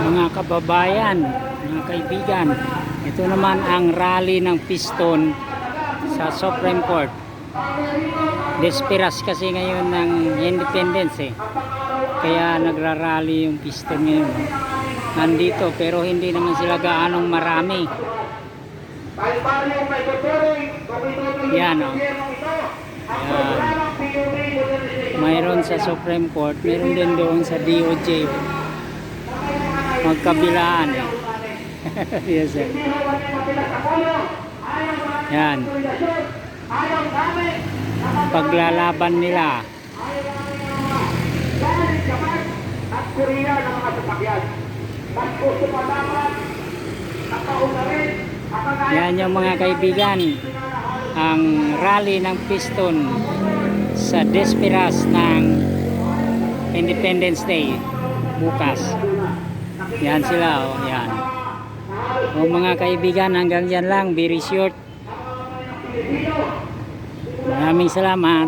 Mga kababayan, mga kaibigan, ito naman ang rally ng piston sa Supreme Court. Desperas kasi ngayon ng Independence kaya nagrarally yung piston ngayon. Nandito pero hindi naman sila gaanong marami. Yan o. Yan. Mayroon sa Supreme Court, mayroon din doon sa DOJ. Magkabilaan yes sir. Yan. Paglalaban nila. Yan yung mga kaibigan, ang rally ng piston sa Desperas ng Independence Day bukas. Yan sila oh, yan. O mga kaibigan, hanggang dyan lang, very short. Maraming salamat.